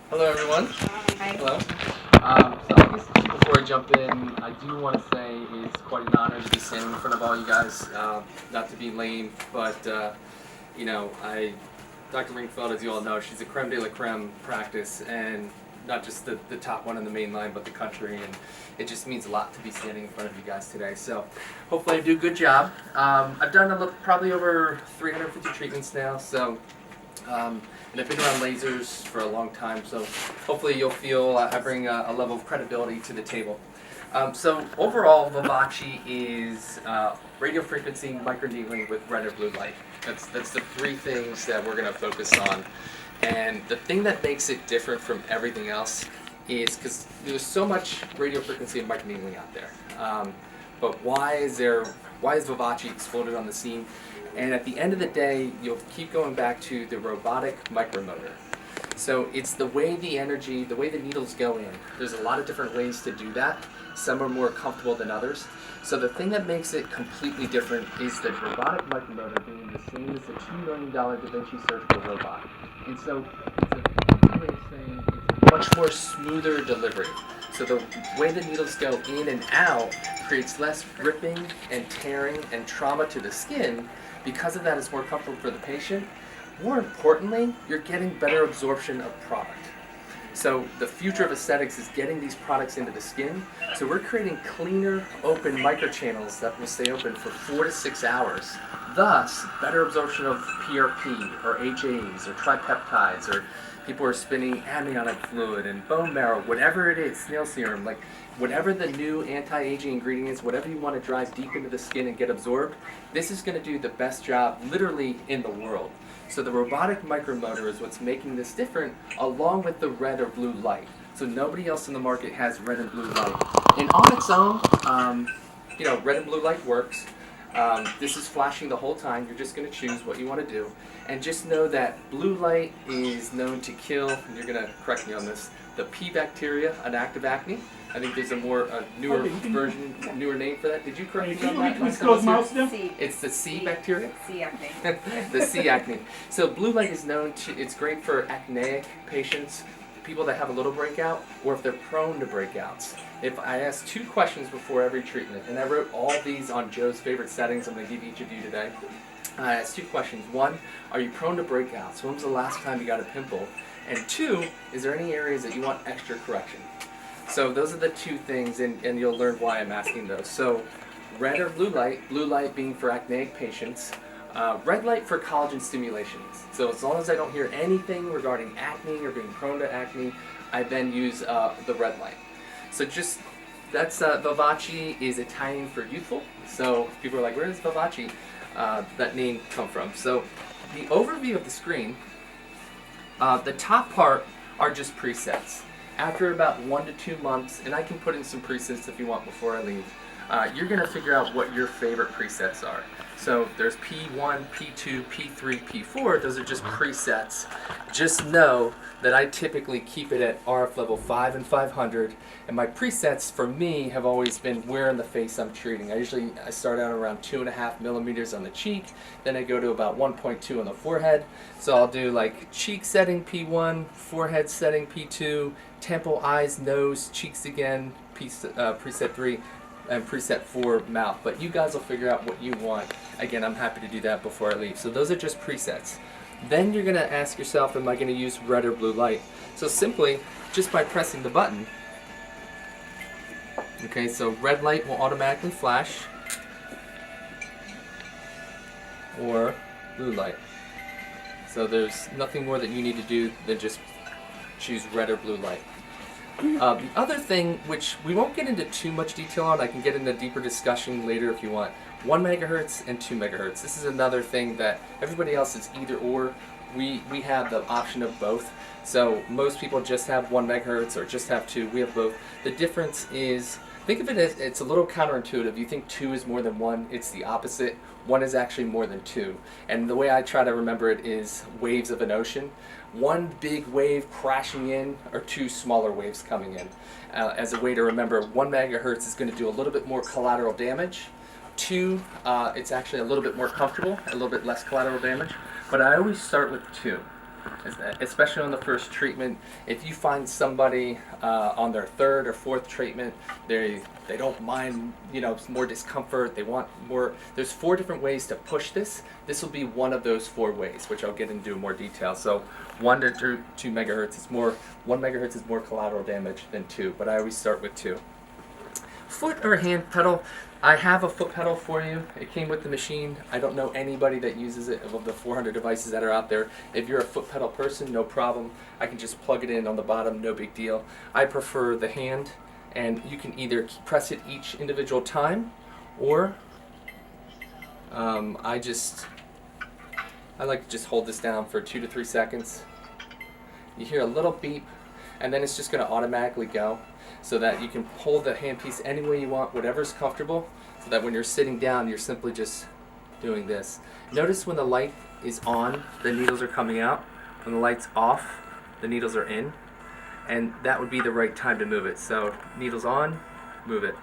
Hello, everyone. Hi. Hello. So I guess just before I jump in, I do want to say it's quite an honor to be standing in front of all you guys. Not to be lame, but Dr. Ringfeld, as you all know, she's a creme de la creme practice, and not just the top one in the main line, but the country, and it just means a lot to be standing in front of you guys today. So hopefully I do a good job. I've done probably over 350 treatments now, so and I've been around lasers for a long time, so hopefully you'll feel I bring a level of credibility to the table. So overall, Vivace is radio frequency microneedling with red or blue light. That's the three things that we're going to focus on. And the thing that makes it different from everything else is because there's so much radio frequency and microneedling out there. But why is Vivace exploded on the scene? And at the end of the day, you'll keep going back to the robotic micromotor. So it's the way the energy, the way the needles go in. There's a lot of different ways to do that. Some are more comfortable than others. So the thing that makes it completely different is the robotic micromotor being the same as the $2 million Da Vinci surgical robot. And so it's a fancy way of saying it's much more smoother delivery. So the way the needles go in and out creates less ripping and tearing and trauma to the skin. Because of that, it's more comfortable for the patient. More importantly, you're getting better absorption of product. So the future of aesthetics is getting these products into the skin. So we're creating cleaner, open microchannels that will stay open for 4 to 6 hours. Thus, better absorption of PRP or HAs or tripeptides, or people are spinning amniotic fluid and bone marrow, whatever it is, snail serum, like whatever the new anti-aging ingredient is, whatever you want to drive deep into the skin and get absorbed, this is going to do the best job literally in the world. So the robotic micromotor is what's making this different, along with the red or blue light. So nobody else in the market has red and blue light. And on its own, red and blue light works. This is flashing the whole time. You're just going to choose what you want to do. And just know that blue light is known to kill, and you're going to correct me on this, the P bacteria, an active acne. I think there's a newer version, newer name for that. Did you correct me on that? C. It's the C bacteria? C acne. The C acne. So blue light is known to, it's great for acneic patients, people that have a little breakout, or if they're prone to breakouts. If I ask 2 questions before every treatment, and I wrote all these on Joe's favorite settings I'm going to give each of you today. I asked 2 questions. 1, are you prone to breakouts? When was the last time you got a pimple? And 2, is there any areas that you want extra correction? So those are the 2 things, and you'll learn why I'm asking those. So red or blue light being for acneic patients, red light for collagen stimulations. So as long as I don't hear anything regarding acne or being prone to acne, I then use the red light. So just, that's, Vivace is Italian for youthful. So people are like, where does Vivace, that name come from? So the overview of the screen, the top part are just presets. After about 1 to 2 months, and I can put in some presets if you want before I leave, you're going to figure out what your favorite presets are. So there's P1, P2, P3, P4. Those are just presets. Just know that I typically keep it at RF level 5 and 500, and my presets for me have always been where in the face I'm treating. I start out around 2.5 millimeters on the cheek, then I go to about 1.2 on the forehead. So I'll do like cheek setting P1, forehead setting P2, temple, eyes, nose, cheeks again, preset 3, and preset 4 mouth. But you guys will figure out what you want. Again, I'm happy to do that before I leave. So those are just presets. Then you're going to ask yourself, am I going to use red or blue light? So simply, just by pressing the button, okay, so red light will automatically flash, or blue light. So there's nothing more that you need to do than just choose red or blue light. The other thing, which we won't get into too much detail on, I can get into deeper discussion later if you want, 1 megahertz and 2 megahertz. This is another thing that everybody else is either or. We have the option of both. So most people just have 1 megahertz or just have 2. We have both. The difference is, think of it as, it's a little counterintuitive. You think 2 is more than 1. It's the opposite. 1 is actually more than 2. And the way I try to remember it is waves of an ocean. 1 big wave crashing in, or 2 smaller waves coming in. As a way to remember, 1 megahertz is going to do a little bit more collateral damage. 2, it's actually a little bit more comfortable, a little bit less collateral damage. But I always start with 2. especially on the first treatment. If you find somebody on their third or fourth treatment, they don't mind, more discomfort. They want more. There's 4 different ways to push this. This will be one of those 4 ways, which I'll get into in more detail. So 1 to 2 megahertz is more. 1 megahertz is more collateral damage than 2, but I always start with 2. Foot or hand pedal. I have a foot pedal for you. It came with the machine. I don't know anybody that uses it of the 400 devices that are out there. If you're a foot pedal person, no problem. I can just plug it in on the bottom, no big deal. I prefer the hand, and you can either press it each individual time, or I like to just hold this down for 2 to 3 seconds. You hear a little beep, and then it's just going to automatically go, so that you can hold the handpiece any way you want, whatever's comfortable, so that when you're sitting down, you're simply just doing this. Notice when the light is on, the needles are coming out. When the light's off, the needles are in, and that would be the right time to move it. So needles on, move it.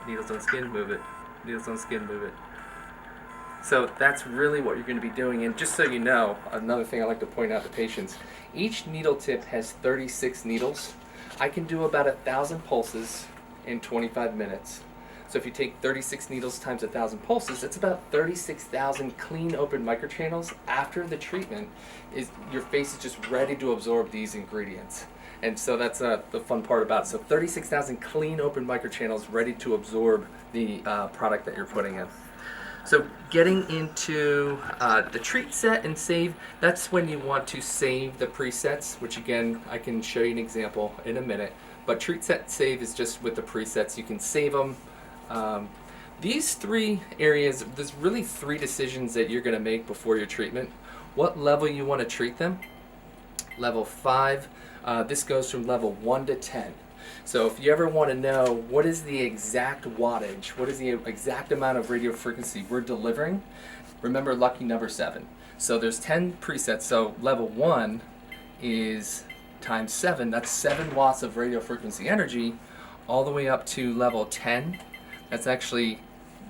Needles on skin, move it. Needles on skin, move it. So that's really what you're going to be doing. And just so you know, another thing I like to point out to patients, each needle tip has 36 needles. I can do about 1,000 pulses in 25 minutes. So if you take 36 needles times 1,000 pulses, it's about 36,000 clean open microchannels. After the treatment, your face is just ready to absorb these ingredients. And so that's the fun part about it. So 36,000 clean open microchannels ready to absorb the product that you're putting in. So getting into the treat set and save, that's when you want to save the presets, which again, I can show you an example in a minute. But treat set save is just with the presets. You can save them. These 3 areas, there's really 3 decisions that you're going to make before your treatment. What level you want to treat them. Level 5, this goes from level 1 to 10. So if you ever want to know what is the exact wattage, what is the exact amount of radio frequency we're delivering, remember lucky number 7. So there's 10 presets. So level 1 is times 7. That's 7 watts of radio frequency energy, all the way up to level 10. That's actually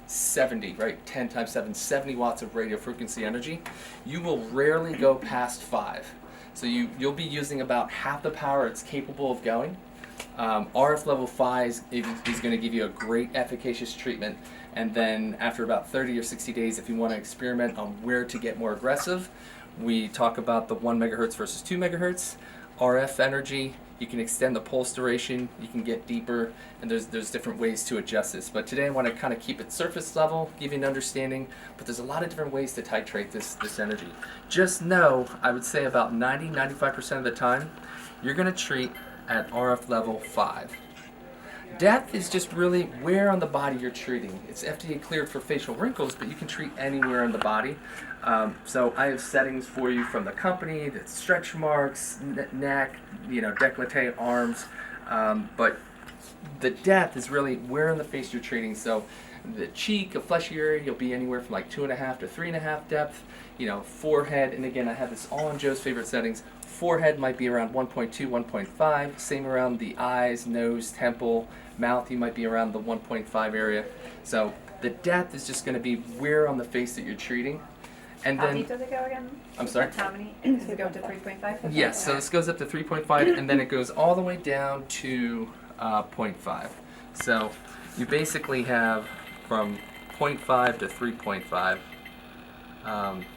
70, right? 10 times 7, 70 watts of radio frequency energy. You will rarely go past 5. So you'll be using about half the power it's capable of going. RF level 5 is going to give you a great efficacious treatment, and then after about 30 or 60 days, if you want to experiment on where to get more aggressive, we talk about the 1 megahertz versus 2 megahertz. RF energy, you can extend the pulse duration, you can get deeper, and there's different ways to adjust this. But today I want to kind of keep it surface level, give you an understanding, but there's a lot of different ways to titrate this energy. Just know, I would say about 90-95% of the time, you're going to treat at RF level 5. Depth is just really where on the body you're treating. It's FDA cleared for facial wrinkles, but you can treat anywhere on the body. So I have settings for you from the company, the stretch marks, neck, décolleté, arms, but the depth is really where in the face you're treating. So the cheek, a fleshy area, you'll be anywhere from like 2.5 to 3.5 depth. Forehead, and again, I have this all on Joe's favorite settings. Forehead might be around 1.2, 1.5. Same around the eyes, nose, temple, mouth. You might be around the 1.5 area. So the depth is just going to be where on the face that you're treating. And How then, deep does it go again? I'm sorry? How many? Does it go to 3.5? Yes, so this goes up to 3.5, and then it goes all the way down to 0.5. So you basically have from 0.5 to 3.5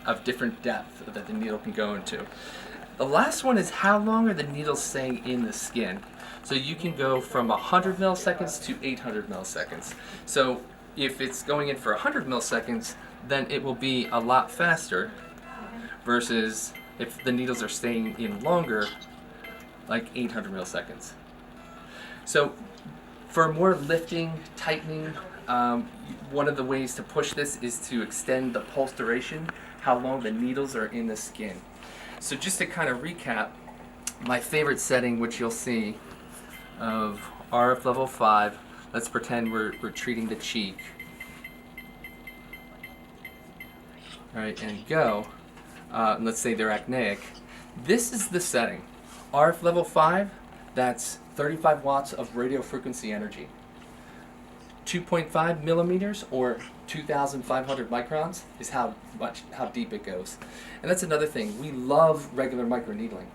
of different depth that the needle can go into. The last one is how long are the needles staying in the skin. So you can go from 100 milliseconds to 800 milliseconds. So if it's going in for 100 milliseconds, then it will be a lot faster versus if the needles are staying in longer, like 800 milliseconds. So for more lifting, tightening, one of the ways to push this is to extend the pulse duration, how long the needles are in the skin. So just to kind of recap, my favorite setting, which you'll see, of RF level 5, let's pretend we're treating the cheek. All right, and go. Let's say they're acneic. This is the setting. RF level 5, that's 35 watts of radio frequency energy. 2.5 millimeters or 2,500 microns is how deep it goes. And that's another thing. We love regular microneedling.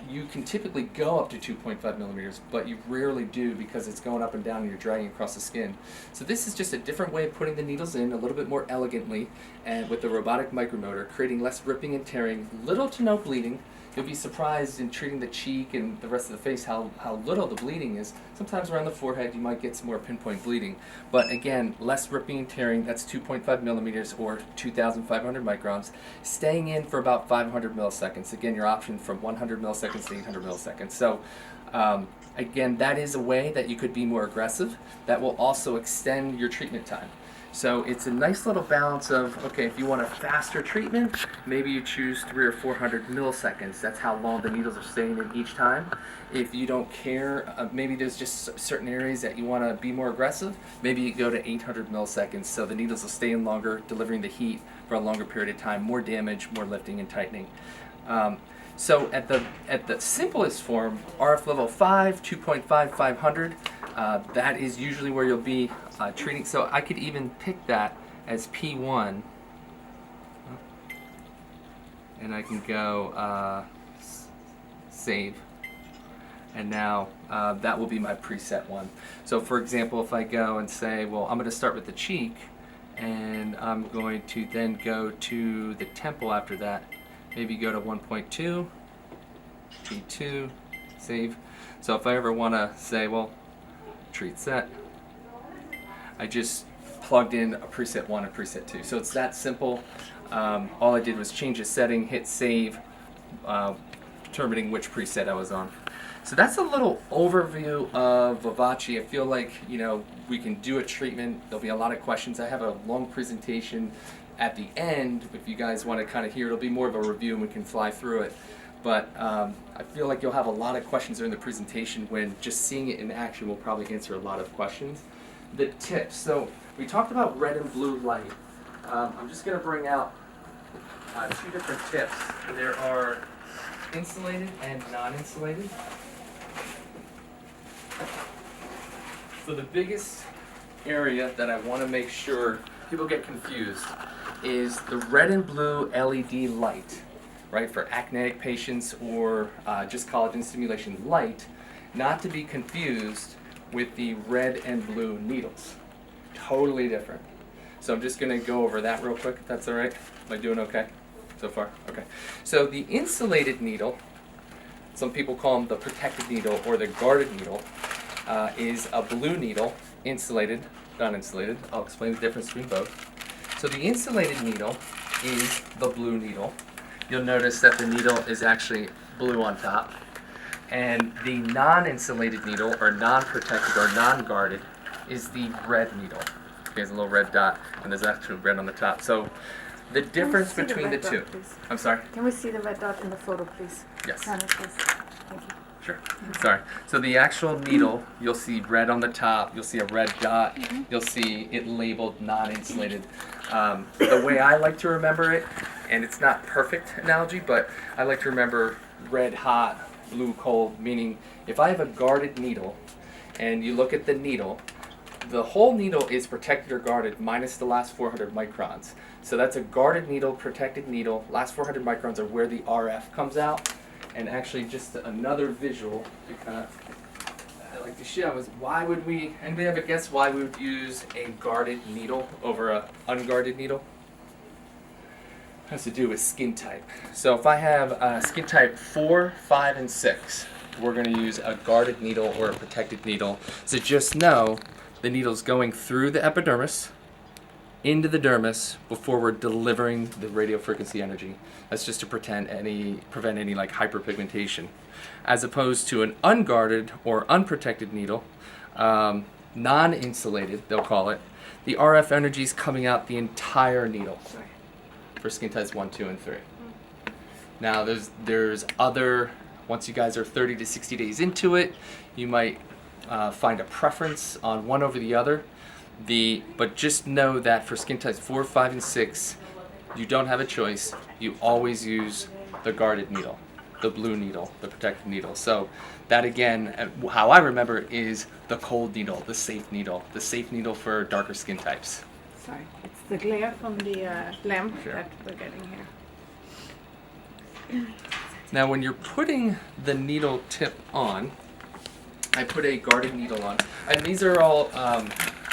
You can typically go up to 2.5 millimeters, but you rarely do because it's going up and down and you're dragging across the skin. So this is just a different way of putting the needles in a little bit more elegantly and with the robotic micromotor, creating less ripping and tearing, little to no bleeding. You'll be surprised in treating the cheek and the rest of the face how little the bleeding is. Sometimes around the forehead you might get some more pinpoint bleeding. But again, less ripping and tearing, that's 2.5 millimeters or 2,500 microns, staying in for about 500 milliseconds. Again, your option from 100 milliseconds to 800 milliseconds. So again, that is a way that you could be more aggressive. That will also extend your treatment time. So it's a nice little balance of, okay, if you want a faster treatment, maybe you choose 300 or 400 milliseconds. That's how long the needles are staying in each time. If you don't care, maybe there's just certain areas that you want to be more aggressive, maybe you go to 800 milliseconds so the needles will stay in longer, delivering the heat for a longer period of time, more damage, more lifting and tightening. So at the simplest form, RF level 5, 2.5, 500, that is usually where you'll be treating. So I could even pick that as P1, and I can go save, and now that will be my preset one. So for example, if I go and say, well, I'm going to start with the cheek, and I'm going to then go to the temple after that, maybe go to 1.2, P2, save. So if I ever want to say, well, treat set, I just plugged in a preset 1 and preset 2. So it's that simple. All I did was change the setting, hit save, determining which preset I was on. So that's a little overview of Vivace. I feel like, we can do a treatment. There'll be a lot of questions. I have a long presentation at the end. If you guys want to kind of hear, it'll be more of a review and we can fly through it. But I feel like you'll have a lot of questions during the presentation when just seeing it in action will probably answer a lot of questions. The tips. So we talked about red and blue light. I'm just going to bring out 2 different tips. There are insulated and non-insulated. So the biggest area that I want to make sure people get confused is the red and blue LED light, right, for actinic patients or just collagen stimulation light, not to be confused with the red and blue needles. Totally different. So I'm just going to go over that real quick, if that's all right. Am I doing okay so far? Okay. So the insulated needle, some people call them the protected needle or the guarded needle, is a blue needle, insulated, non-insulated. I'll explain the difference between both. So the insulated needle is the blue needle. You'll notice that the needle is actually blue on top. And the non-insulated needle, or non-protected or non-guarded, is the red needle. There's a little red dot, and there's actually red on the top. So the difference between the two. I'm sorry? Can we see the red dot in the photo, please? Yes. Thank you. Sure. Sorry. So the actual needle, you'll see red on the top, you'll see a red dot, you'll see it labeled non-insulated. The way I like to remember it, and it's not perfect analogy, but I like to remember red hot, blue cold, meaning if I have a guarded needle and you look at the needle, the whole needle is protected or guarded minus the last 400 microns. So that's a guarded needle, protected needle. Last 400 microns are where the RF comes out. And actually just another visual I like to show is why would we, anybody have a guess why we would use a guarded needle over an unguarded needle? It has to do with skin type. So if I have skin type 4, 5, and 6, we're going to use a guarded needle or a protected needle. So just know the needle's going through the epidermis into the dermis before we're delivering the radiofrequency energy. That's just to prevent any like hyperpigmentation. As opposed to an unguarded or unprotected needle, non-insulated, they'll call it, the RF energy is coming out the entire needle for skin types 1, 2, and 3. Now there's other, once you guys are 30 to 60 days into it, you might find a preference on one over the other. But just know that for skin types 4, 5, and 6, you don't have a choice. You always use the guarded needle. the blue needle, the protective needle. So that again, how I remember it, is the cold needle, the safe needle for darker skin types. Sorry, it's the glare from the lamp Sure. that we're getting here. Now when you're putting the needle tip on, I put a guarded needle on, and these are all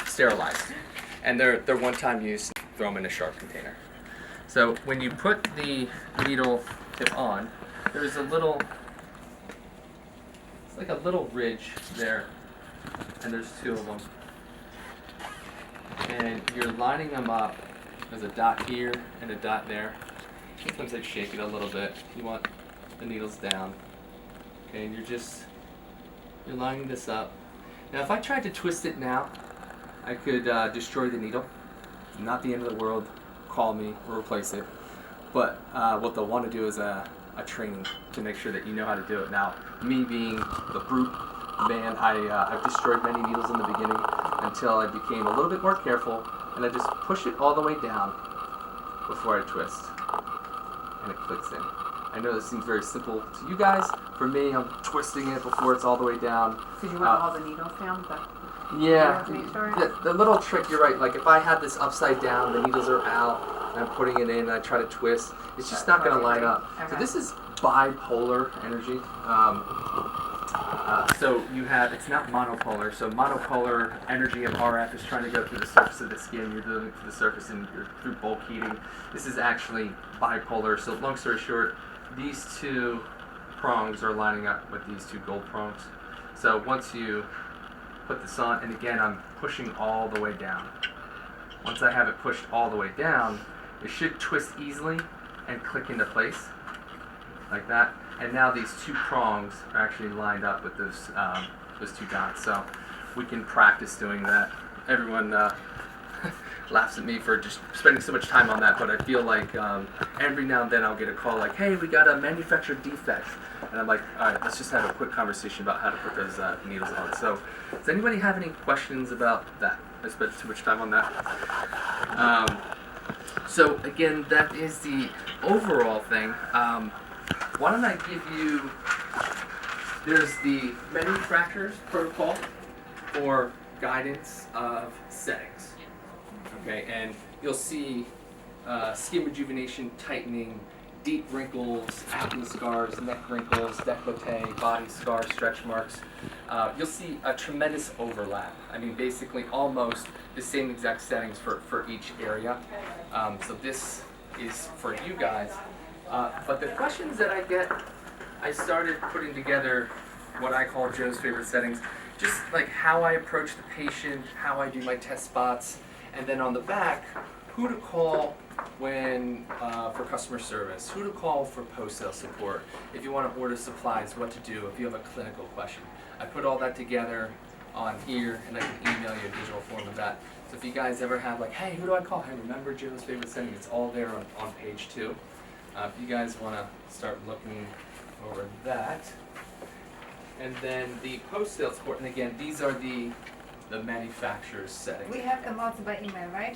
sterilized, and they're one-time use. Throw them in a sharp container. So when you put the needle tip on, there's a little, it's like a little ridge there, and there's two of them, and you're lining them up. There's a dot here and a dot there. Sometimes I shake it a little bit. You want the needles down. Okay, and you're lining this up. Now if I tried to twist it now, I could destroy the needle. Not the end of the world. Call me or replace it. But what they'll want to do is a training to make sure that you know how to do it. Now, me being the brute man, I've destroyed many needles in the beginning until I became a little bit more careful, and I just push it all the way down before I twist, and it clicks in. I know this seems very simple to you guys. For me, I'm twisting it before it's all the way down. Did you want all the needles down? Yeah, Yeah. the little trick, you're right, like if I had this upside down, the needles are out, and I'm putting it in, and I try to twist, it's just not going to line up. So this is bipolar energy. So you have, it's not monopolar, so monopolar energy of RF is trying to go through the surface of the skin, you're doing it through the surface and you're through bulk heating. This is actually bipolar, so long story short, these two prongs are lining up with these two gold prongs. So once you put this on, and again I'm pushing all the way down. Once I have it pushed all the way down, it should twist easily and click into place, like that. And now these two prongs are actually lined up with those two dots. So we can practice doing that. Everyone laughs at me for just spending so much time on that, but I feel like every now and then I'll get a call like, hey, we got a manufacturer defect. And I'm like, all right, let's just have a quick conversation about how to put those needles on. So does anybody have any questions about that? I spent too much time on that. So again, that is the overall thing. Why don't I give you, there's the manufacturer's protocol for guidance of settings. Okay, and you'll see skin rejuvenation, tightening, deep wrinkles, acne scars, neck wrinkles, décolleté, body scars, stretch marks. You'll see a tremendous overlap. I mean, basically almost the same exact settings for each area. So this is for you guys. But the questions that I get, I started putting together what I call Joe's favorite settings, just like how I approach the patient, how I do my test spots, and then on the back, who to call when for customer service, who to call for post-sale support, if you want to order supplies, what to do, if you have a clinical question. I put all that together on here, and I can email you a digital form of that. So if you guys ever have like, hey, who do I call? Hey, remember Joe's favorite setting? It's all there on page 2. If you guys want to start looking over that. And then the post-sale support, and again, these are the manufacturer's settings. We have them also by email, right?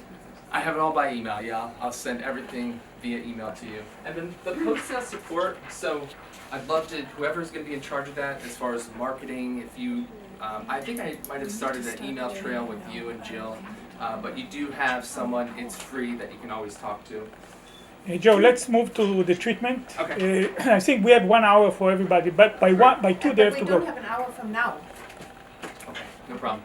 I have it all by email, yeah. I'll send everything via email to you. And then the post-sale support, so I'd love to, whoever's going to be in charge of that as far as marketing, if you, I think I might have started an email trail with you and Jill, but you do have someone, it's free, that you can always talk to. Hey Joe, let's move to the treatment. Okay. I think we have 1 hour for everybody, but by 2 they have to We don't go. have an hour from now. Okay, no problem.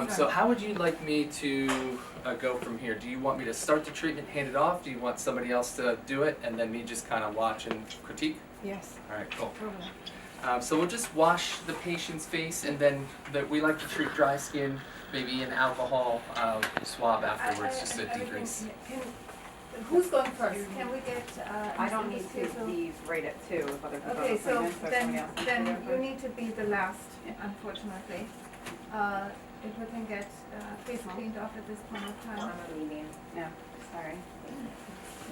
So how would you like me to go from here? Do you want me to start the treatment, hand it off? Do you want somebody else to do it, and then me just kind of watch and critique? Yes. All right, cool. Totally. So we'll just wash the patient's face, and then we like to treat dry skin, maybe an alcohol swab afterwards, just to degrease. Who's going first? Can we get? I don't need to leave right at 2 if other people Okay, have so appointments, or somebody else needs to then go you first. need to be the last, unfortunately. If we can get face cleaned off at this point of I'm time. a meeting. No, sorry.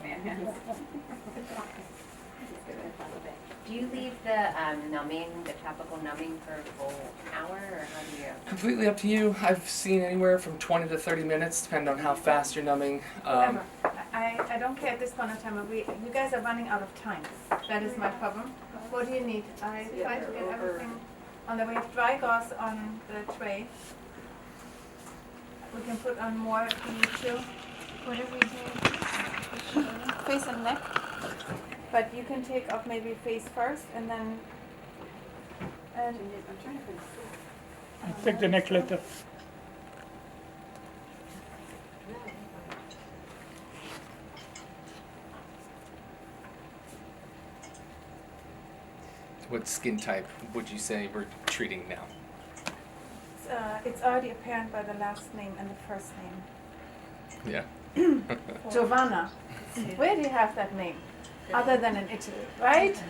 Man hands. Do you leave the numbing, the topical numbing for a full hour, or how do you? Completely up to you. I've seen anywhere from 20 to 30 minutes, depending on how fast you're numbing. Whatever. I don't care at this point of time. You guys are running out of time. That is my problem. What do you need? I try to get everything on the way. Dry gauze on the tray. We can put on more if we need to. What are we doing? Face and neck. But you can take off maybe face first and then. And I'm trying to put. I'll take the neck later. What skin type would you say we're treating now? It's already apparent by the last name and the first name. Yeah. Giovanna. Where do you have that name? Other than in Italy, right?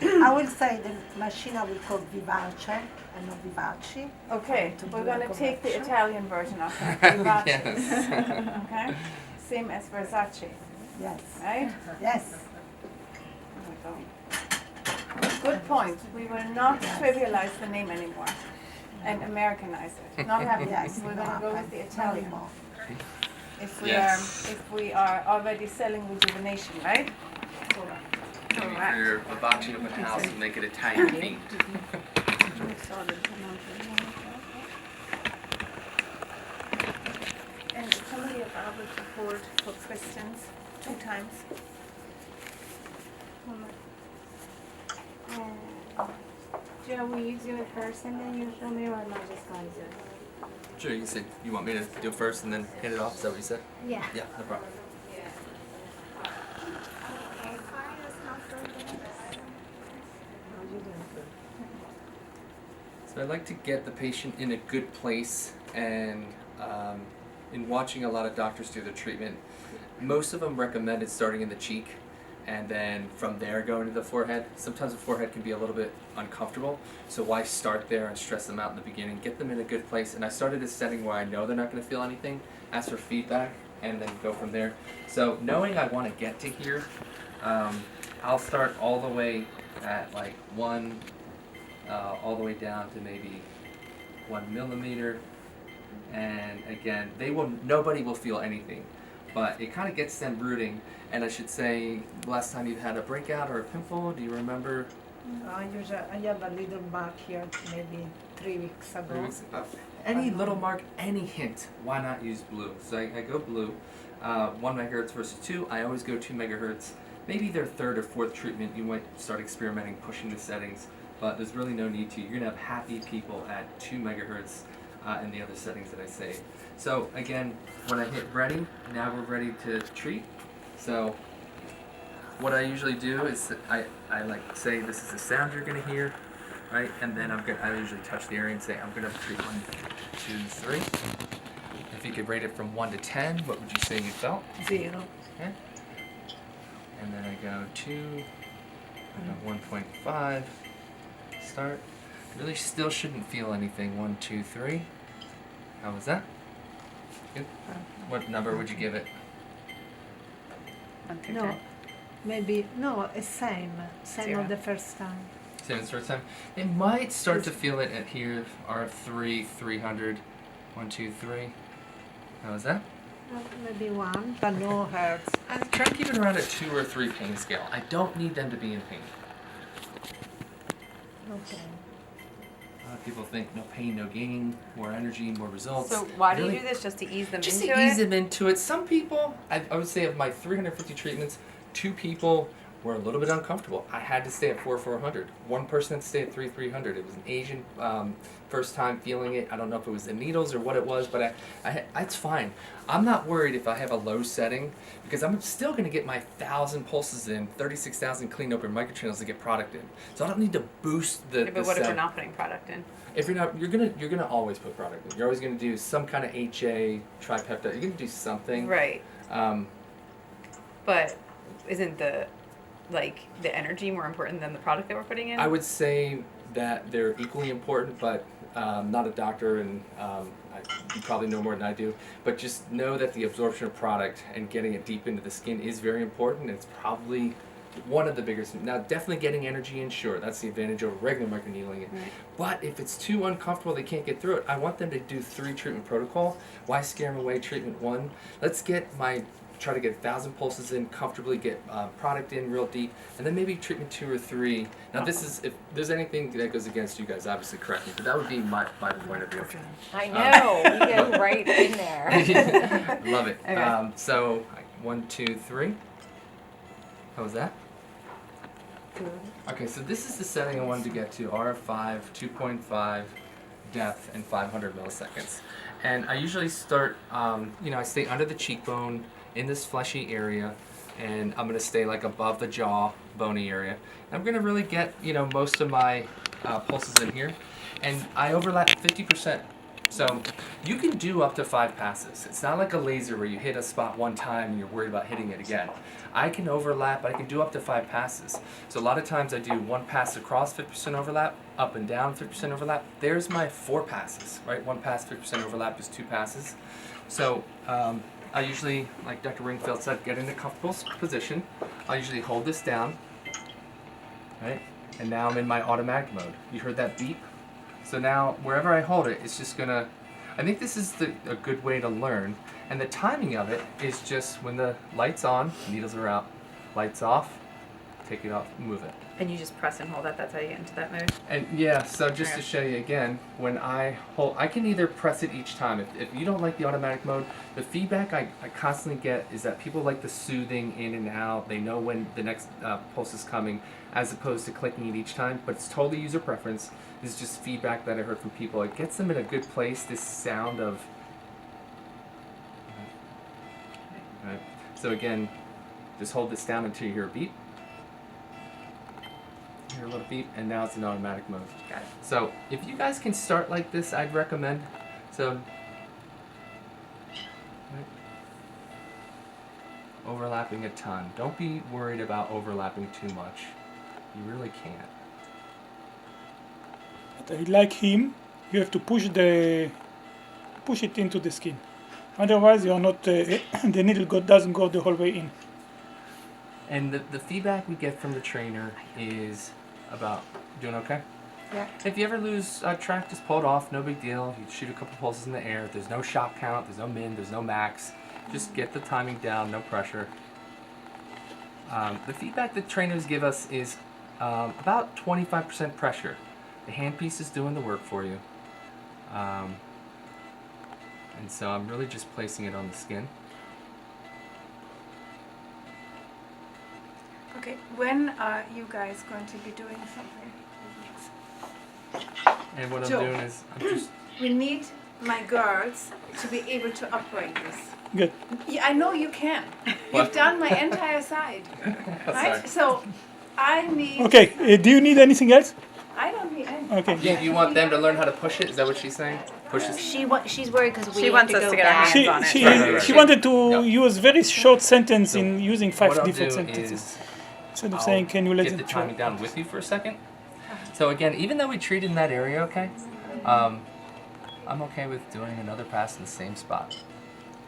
I will say the machine we call Vivace and not Vivace. Okay, To we're do going a to take the correction. Italian version of that. Vivace. Yes. Okay? Same as Versace, Yes. right? Yes. There we go. Good point. We will not trivialize the name anymore and Americanize it. Not happening. Yes. We're going to go with the Italian. More. If we are already selling rejuvenation, right? For your Vivace open house and make it Italian themed. And is somebody available to hold for Christians 2 times? Joe, will you do it first and then you show me, or am I just going to? Sure, you said you want me to do it first and then hand it off. Is that what you said? Yeah. Yeah, no problem. So I like to get the patient in a good place, and in watching a lot of doctors do their treatment, most of them recommend it starting in the cheek and then from there going to the forehead. Sometimes the forehead can be a little bit uncomfortable, so why start there and stress them out in the beginning? Get them in a good place, and I started a setting where I know they're not going to feel anything, ask for feedback, and then go from there. So knowing I want to get to here, I'll start all the way at like 1, all the way down to maybe 1 millimeter, and again, nobody will feel anything, but it kind of gets them rooting. And I should say, last time you had a breakout or a pimple, do you remember? I have a little mark here, maybe 3 weeks ago. 3 weeks ago. Any little mark, any hint, why not use blue? So I go blue, 1 megahertz versus 2. I always go 2 megahertz. Maybe their 3rd or 4th treatment, you might start experimenting, pushing the settings, but there's really no need to. You're gonna have happy people at 2 megahertz in the other settings that I say. So again, when I hit ready, now we're ready to treat. So what I usually do is I like say this is the sound you're gonna hear, right? And then I usually touch the area and say I'm gonna treat 1, 2, 3. If you could rate it from 1 to 10, what would you say you felt? 0. Okay. And then I go 2, I go 1.5, start. Really still shouldn't feel anything. 1, 2, 3. How was that? Good. What number would you give it? No, maybe, no, it's same 0. of the first time. Same as the first time. They might start to feel it at here, RF3, 300. 1, 2, 3. How was that? Maybe 1, but no hurts. I try to keep it around a 2 or 3 pain scale. I don't need them to be in pain. Okay. A lot of people think no pain, no gain, more energy, more results. So why do Really? you do this? Just to ease them Just into to ease it? them into it. Some people, I would say of my 350 treatments, 2 people were a little bit uncomfortable. I had to stay at 400. One person had to stay at 300. It was an Asian, first time feeling it. I don't know if it was the needles or what it was, but it's fine. I'm not worried if I have a low setting, because I'm still going to get my 1,000 pulses in, 36,000 clean open microchannels to get product in. So I don't need to boost the. Yeah, but what if cell. we're not putting product in? If you're not, you're gonna always put product in. You're always gonna do some kind of HA, tripeptide. You're gonna do something. Right. Um, But isn't the energy more important than the product that we're putting in? I would say that they're equally important, but not a doctor, and you probably know more than I do. But just know that the absorption of product and getting it deep into the skin is very important. It's probably one of the biggest. Now, definitely getting energy in, sure, that's the advantage over regular microneedling it. Right. But if it's too uncomfortable, they can't get through it. I want them to do 3 treatment protocol. Why scare them away? Treatment 1. Let's get my try to get 1,000 pulses in comfortably, get product in real deep, and then maybe treatment 2 or 3. Now this is, if there's anything that goes against you guys, obviously correct me, but that would be my point of view. I know, we go right in there. Love it. Okay. So 1, 2, 3. How was that? Okay, so this is the setting I wanted to get to, RF5, 2.5, depth, and 500 milliseconds. And I usually start, I stay under the cheekbone in this fleshy area, and I'm going to stay like above the jaw, bony area. And I'm going to really get, most of my pulses in here. And I overlap 50%. So you can do up to 5 passes. It's not like a laser where you hit a spot one time and you're worried about hitting it again. I can overlap, I can do up to 5 passes. So a lot of times I do 1 pass across, 50% overlap, up and down, 50% overlap. There's my 4 passes, right? 1 pass, 50% overlap is 2 passes. So I usually, like Dr. Ringfield said, get in a comfortable position. I usually hold this down, right? And now I'm in my automatic mode. You heard that beep? So now, wherever I hold it, it's just gonna, I think this is a good way to learn. And the timing of it is just when the light's on, needles are out. Lights off, take it off, move it. And you just press and hold that, that's how you get into that mode? And yeah, so just to Okay. show you again, when I hold, I can either press it each time. If you don't like the automatic mode, the feedback I constantly get is that people like the soothing in and out. They know when the next pulse is coming, as opposed to clicking it each time. But it's totally user preference. This is just feedback that I heard from people. It gets them in a good place, this sound of... Right. So again, just hold this down until you hear a beep. Hear a little beep, and now it's in automatic mode. Got it. So if you guys can start like this, I'd recommend. So right. Overlapping a ton. Don't be worried about overlapping too much. You really can't. But I like him. You have to push it into the skin. Otherwise, you're not. The needle doesn't go the whole way in. And the feedback we get from the trainer is about doing okay. Yeah. If you ever lose track, just pull it off. No big deal. You shoot a couple pulses in the air. There's no shot count. There's no min. There's no max. Just get the timing down. No pressure. The feedback that trainers give us is about 25% pressure. The handpiece is doing the work for you. And so I'm really just placing it on the skin. Okay, when are you guys going to be doing something? And what I'm Joe. doing is I'm just We need my girls to be able to operate this. Good. Yeah, I know you can. What? You've done my entire side, right? So I need. Okay. Do you need anything else? I don't need anything. Okay. Yeah, you want them to learn how to push it? Is that what she's saying? Push it. She's worried because we She have wants to us go to get our back. hands on it. She Right. wanted to Yep. use very short sentence So in using What 5 I'll different do sentences. is Instead of I'll saying, can you let get the it try? timing down with you for a second. So again, even though we treated in that area, okay, I'm okay with doing another pass in the same spot.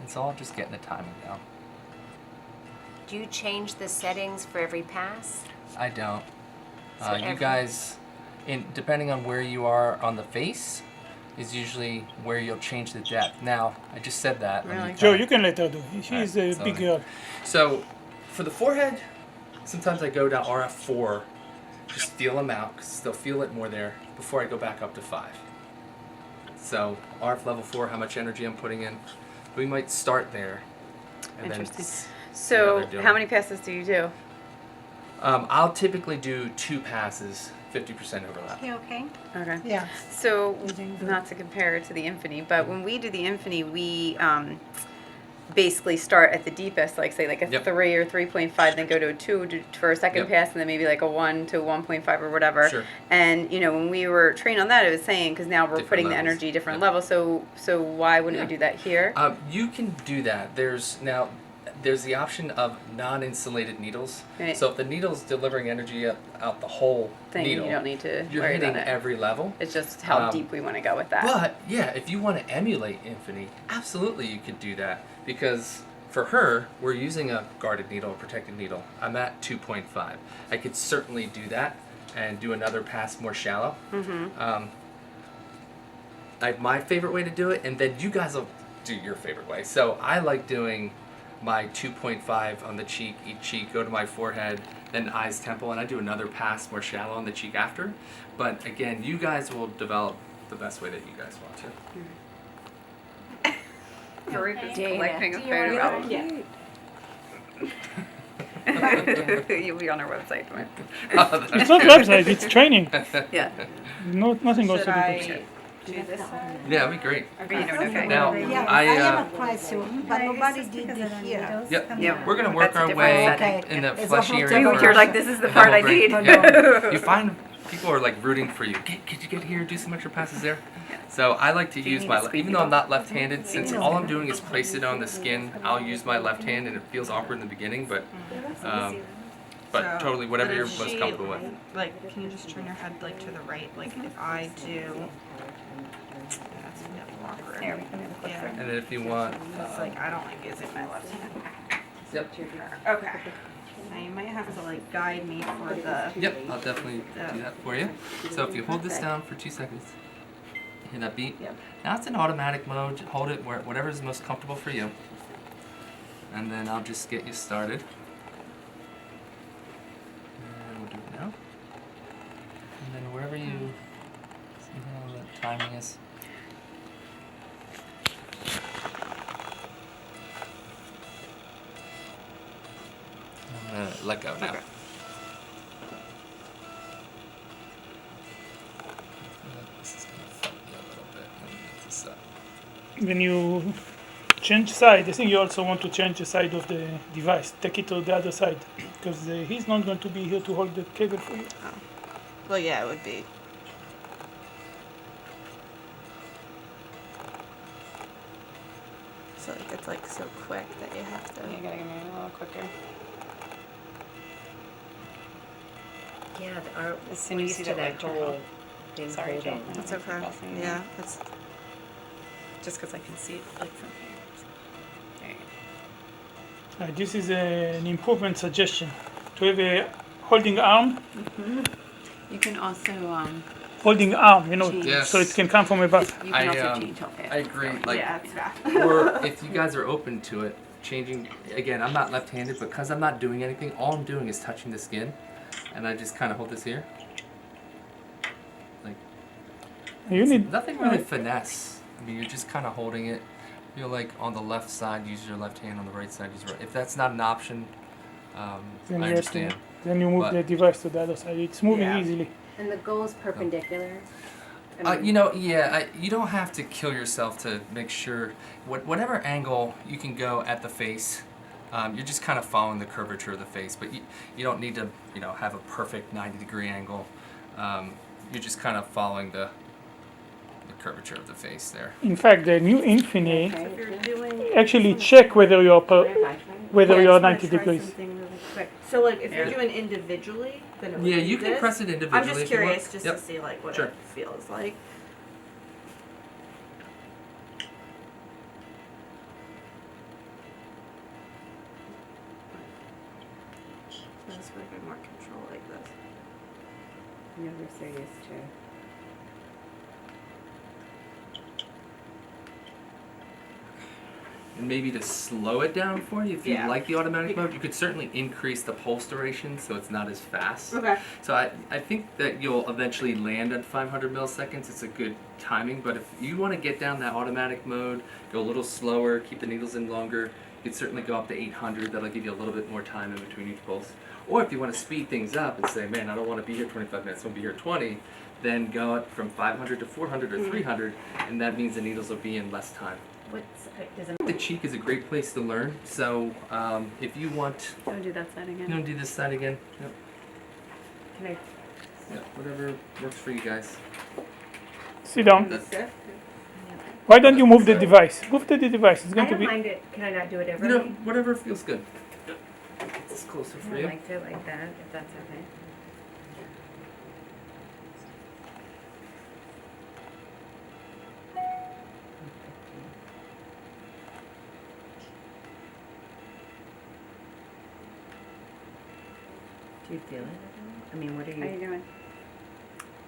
It's all just getting the timing down. Do you change the settings for every pass? I don't. So You every- guys, depending on where you are on the face, is usually where you'll change the depth. Now, I just said that. let me Really? Joe, kinda- you can let her do. She's a so- big girl. So, for the forehead, sometimes I go down RF4, just feel them out, because they'll feel it more there, before I go back up to 5. So, RF level 4, how much energy I'm putting in. We might start there. And then Interesting. see how So, they're doing. how many passes do you do? I'll typically do 2 passes, 50% overlap. You okay? Okay. Yeah. So, You're doing good. not to compare it to the Infinity, but when we do the Infinity, we basically start at the deepest, like say like a Yep. 3 or 3.5, then go to a 2 for a second Yep. pass, and then maybe like a 1 to 1.5 or whatever. Sure. And when we were trained on that, it was saying because now we're Different putting the levels. energy different Yep. levels. So why wouldn't Yeah. we do that here? You can do that. There's the option of non-insulated needles. Right. So if the needle's delivering energy out the whole Thing needle, you don't need to you're worry hitting about it. every level. It's just how um, deep we want to go with that. But yeah, if you want to emulate Infinity, absolutely you could do that, because for her, we're using a guarded needle, a protected needle. I'm at 2.5. I could certainly do that and do another pass more shallow. Mm-hmm. My favorite way to do it, and then you guys will do your favorite way. So I like doing my 2.5 on the cheek, each cheek, go to my forehead, then eyes, temple, and I do another pass more shallow on the cheek after. But again, you guys will develop the best way that you guys want to. You're just Dana. collecting a Do you want photo album. Yeah. You'll be on our website. Right? It's not website, it's training. Yeah. No, nothing goes to Should the I website. do this side? Yeah, that'd be great. Okay, you know what, okay. Now, Yeah, I, I have a question, but nobody did it here. Yep. Yeah. We're gonna work That's a our different way setting. in the It's a fleshy whole area different first. You're like, this is the and part I we'll need. bring- You find people are like rooting for you. Could you get here, do some extra passes there? So I like to Do you use need my to squeeze even it though I'm off? not left-handed, since all I'm doing is place it on the skin, I'll use my left hand, and it feels awkward in the beginning, but totally whatever you're most comfortable with. Like, can you just turn your head like to the right? Like, if I do, that's a bit awkward. There, we can move it Yeah. closer. And then if you want, It's like I don't like using my left hand. yep, Okay. Now you might have to like guide me for the. yep, I'll definitely do that for you. So if you hold this down for 2 seconds, hear that beat? Yep. Now it's in automatic mode. Hold it whatever is most comfortable for you, and then I'll just get you started. And we'll do it now. And then wherever you see how the timing is. I'm gonna let go now. Okay. This is gonna fuck me a little bit. Let me get this up. When you change side, I think you also want to change the side of the device. Take it to the other side, because he's not going to be here to hold the cable for you. Well, yeah, it would be. So like it's like so quick that you have to. You gotta get me a little quicker. Yeah, our, As soon we're as you used see to that that light turn whole on. thing Sorry, holding. Joe. It's okay. Crossing. Yeah, it's. Just because I can see it like from here. There you go. This is an improvement suggestion. To have a holding arm, You can also holding arm, you know, Yes. so it can come from above. you can I, also change how fast. I agree. Like, Yeah, it's fast. or if you guys are open to it, changing again. I'm not left-handed, but because I'm not doing anything, all I'm doing is touching the skin, and I just kind of hold this here. Like You need nothing really finesse. I mean, you're just kind of holding it. You're like on the left side, use your left hand. On the right side, use your right. If that's not an option, then I you have to, understand. then you move But- the device to the other side. It's moving Yeah. easily. And the goal is perpendicular. I mean, You know, yeah, you don't have to kill yourself to make sure. Whatever angle you can go at the face, you're just kind of following the curvature of the face. But you don't need to, have a perfect 90-degree angle. You're just kind of following the curvature of the face there. In fact, the new Infinity If you're doing. actually check whether you're whether Yeah, I you're just wanna 90 try degrees. something really quick. So like if Yeah. you're doing individually, then it would Yeah, be you can this. press it individually. I'm just if you want. curious just Yep. to see like what Sure. it feels like. That's where I get more control like this. no, we're so used to. And maybe to slow it down for you, if you Yeah. like the automatic mode, you could certainly increase the pulse duration so it's not as fast. Okay. So I think that you'll eventually land at 500 milliseconds. It's a good timing, but if you want to get down that automatic mode, go a little slower, keep the needles in longer, you could certainly go up to 800. That'll give you a little bit more time in between each pulse. Or if you want to speed things up and say, man, I don't want to be here 25 minutes, I want to be here 20, then go up from 500 to 400 or 300, and that means the needles will be in less time. Does it The cheek is a great place to learn. So if you want, Don't do that side again. do this side again. Yep. can I Yep. Whatever works for you guys. Sit down. That's- Why don't you move the device? Move the device. It's I going to don't be. mind it. Can I not do it every Whatever feels good. It's closer for I you. liked it like that, if that's okay. Do you feel it? I mean, what are How you you? doing?